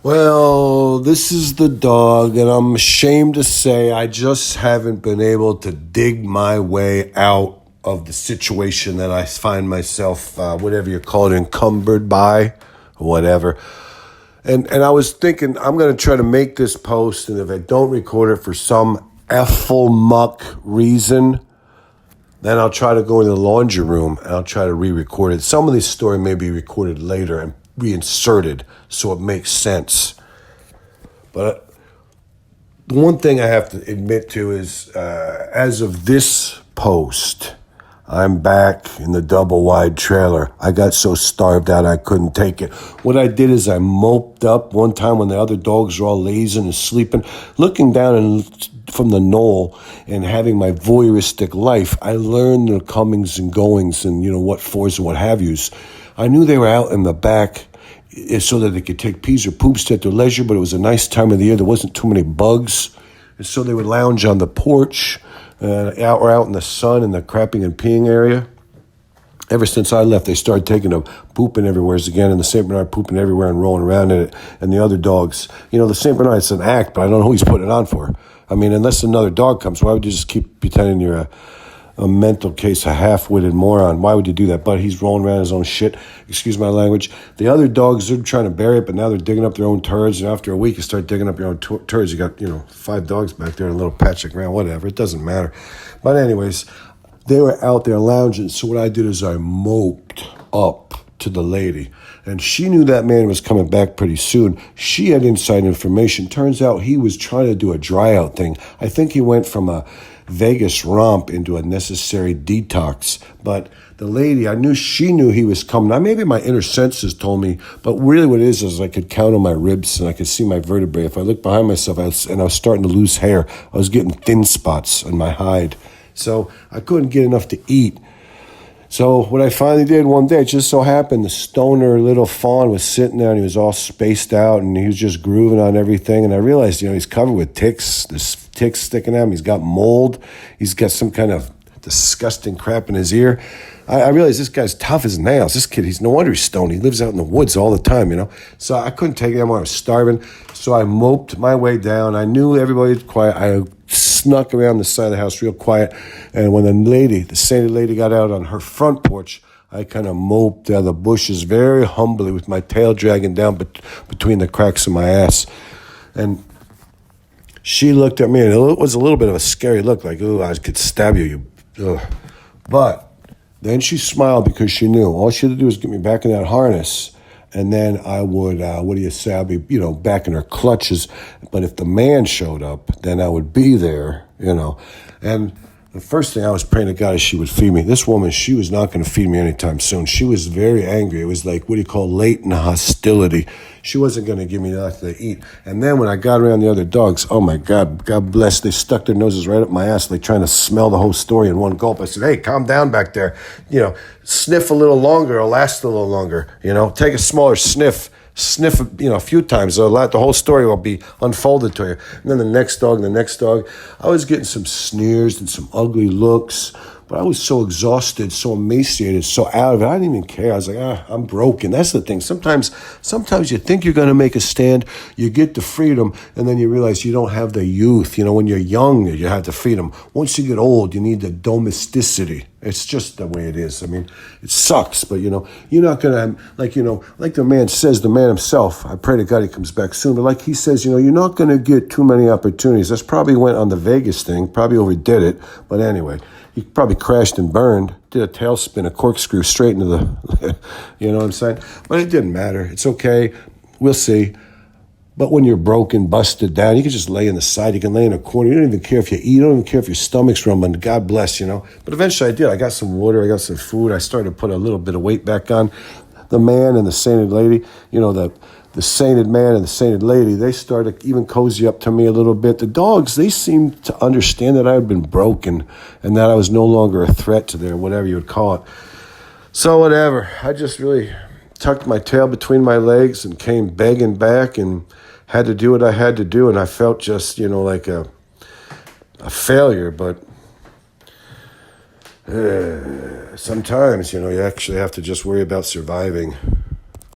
Well, this is the dog, and I'm ashamed to say I just haven't been able to dig my way out of the situation that I find myself, whatever you call it, encumbered by, or whatever. And I was thinking I'm going to try to make this post, and if I don't record it for some efful muck reason, then I'll try to go in the laundry room and I'll try to re-record it. Some of this story may be recorded later and reinserted so it makes sense. But the one thing I have to admit to is, as of this post, I'm back in the double wide trailer. I got so starved out I couldn't take it. What I did is I moped up one time when the other dogs were all lazing and sleeping, looking down from the knoll and having my voyeuristic life. I learned the comings and goings and, what fors and what have yous. I knew they were out in the back so that they could take pees or poops at their leisure, but it was a nice time of the year. There wasn't too many bugs. And so they would lounge on the porch, out in the sun in the crapping and peeing area. Ever since I left, they started taking them pooping everywhere again, and the St. Bernard pooping everywhere and rolling around in it. And the other dogs, the St. Bernard, it's an act, but I don't know who he's putting it on for. I mean, unless another dog comes, why would you just keep pretending you're a mental case, a half-witted moron? Why would you do that? But he's rolling around his own shit. Excuse my language. The other dogs, they're trying to bury it, but now they're digging up their own turds. And after a week, you start digging up your own turds. You got, 5 dogs back there in a little patch of ground, whatever. It doesn't matter. But anyways, they were out there lounging. So what I did is I moped up to the lady. And she knew that man was coming back pretty soon. She had inside information. Turns out he was trying to do a dry out thing. I think he went from a Vegas romp into a necessary detox. But the lady, she knew he was coming. Now, maybe my inner senses told me, but really what it is I could count on my ribs and I could see my vertebrae. If I looked behind myself I was starting to lose hair, I was getting thin spots on my hide. So I couldn't get enough to eat. So what I finally did one day, it just so happened the stoner little fawn was sitting there and he was all spaced out and he was just grooving on everything. And I realized, he's covered with ticks. There's ticks sticking at him. He's got mold. He's got some kind of disgusting crap in his ear. I realized this guy's tough as nails. This kid, he's no wonder he's stoned. He lives out in the woods all the time, So I couldn't take it anymore. I was starving. So I moped my way down. I knew everybody was quiet. I snuck around the side of the house real quiet. And when the sainted lady got out on her front porch, I kind of moped out of the bushes very humbly with my tail dragging down between the cracks of my ass. And she looked at me, and it was a little bit of a scary look, like, ooh, I could stab you. But then she smiled because she knew all she had to do was get me back in that harness, and then I would, I'd be, back in her clutches. But if the man showed up, then I would be there, And the first thing I was praying to God is she would feed me. This woman, she was not going to feed me anytime soon. She was very angry. It was like, latent hostility. She wasn't going to give me nothing to eat. And then when I got around the other dogs, oh my God, God bless, they stuck their noses right up my ass, like trying to smell the whole story in one gulp. I said, hey, calm down back there. Sniff a little longer, it'll last a little longer. Take a smaller sniff, a few times. The whole story will be unfolded to you. And then the next dog. I was getting some sneers and some ugly looks, but I was so exhausted, so emaciated, so out of it. I didn't even care. I was like, I'm broken. That's the thing. Sometimes you think you're going to make a stand, you get the freedom, and then you realize you don't have the youth. When you're young, you have the freedom. Once you get old, you need the domesticity. It's just the way it is. I mean, it sucks, but you're not going to, like the man says, the man himself, I pray to God he comes back soon, but like he says, you're not going to get too many opportunities. That's probably went on the Vegas thing, probably overdid it, but anyway, he probably crashed and burned, did a tailspin, a corkscrew straight into the, you know what I'm saying? But it didn't matter. It's okay. We'll see. But when you're broken, busted down, you can just lay in the side. You can lay in a corner. You don't even care if you eat. You don't even care if your stomach's rumbling. God bless, But eventually I did. I got some water. I got some food. I started to put a little bit of weight back on. The man and the sainted lady, the sainted man and the sainted lady, they started even cozy up to me a little bit. The dogs, they seemed to understand that I had been broken and that I was no longer a threat to their whatever you would call it. So whatever. I just really tucked my tail between my legs and came begging back and had to do what I had to do, and I felt just, like a failure, but sometimes, you actually have to just worry about surviving.